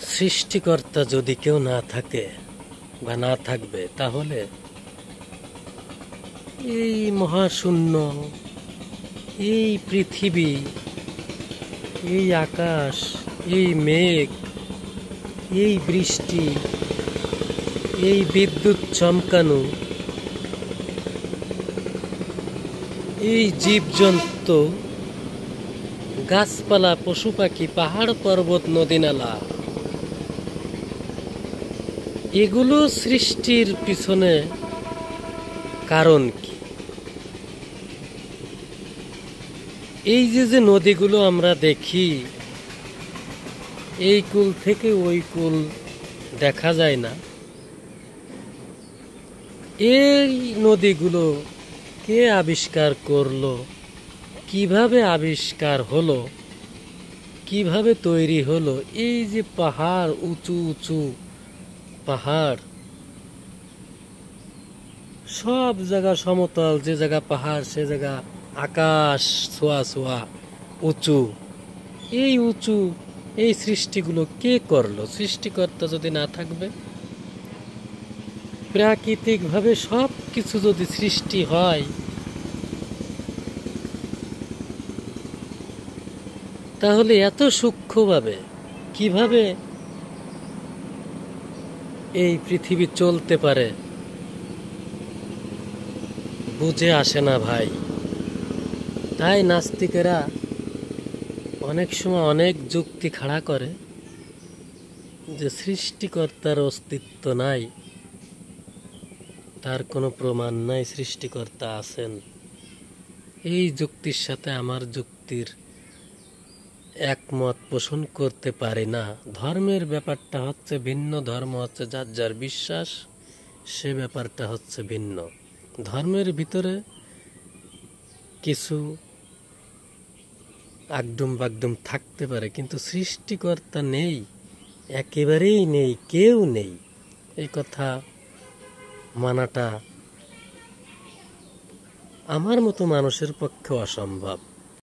সৃষ্টিকর্তা যদি কেউ না থাকে বা না থাকবে, তাহলে এই মহাশূন্য, এই পৃথিবী, এই আকাশ, এই মেঘ, এই বৃষ্টি, এই বিদ্যুৎ চমকানো, এই জীবজন্তু, গাছপালা, পশু পাখি, পাহাড় পর্বত, নদী নালা, এগুলো সৃষ্টির পিছনে কারণ কি? এই যে নদীগুলো আমরা দেখি, এই কুল থেকে ওই কুল দেখা যায় না। এই নদীগুলো কে আবিষ্কার করলো, কিভাবে আবিষ্কার হলো, কিভাবে তৈরি হলো? এই যে পাহাড়, উঁচু উঁচু পাহাড়, সব জায়গা সমতল, যে জায়গা পাহাড় সে জায়গা আকাশ ছোঁয়া ছোঁয়া উঁচু। এই উঁচু এই সৃষ্টিগুলো কে করলো? সৃষ্টিকর্তা যদি না থাকবে, প্রাকৃতিকভাবে সব কিছু যদি সৃষ্টি হয়, তাহলে এত সূক্ষ্মভাবে কিভাবে এই পৃথিবী চলতে পারে? বুঝে আসে না ভাই। তাই নাস্তিকেরা অনেক সময় অনেক যুক্তি খাড়া করে যে সৃষ্টিকর্তার অস্তিত্ব নাই, তার কোনো প্রমাণ নাই সৃষ্টিকর্তা আছেন। এই যুক্তির সাথে আমার যুক্তির একমত পোষণ করতে পারি না। ধর্মের ব্যাপারটা হচ্ছে ভিন্ন, ধর্ম হচ্ছে যার যার বিশ্বাস, সে ব্যাপারটা হচ্ছে ভিন্ন। ধর্মের ভিতরে কিছু আগডুম বাগডুম থাকতে পারে, কিন্তু সৃষ্টিকর্তা নেই, একেবারেই নেই, কেউ নেই, এই কথা মানাটা আমার মতো মানুষের পক্ষে অসম্ভব।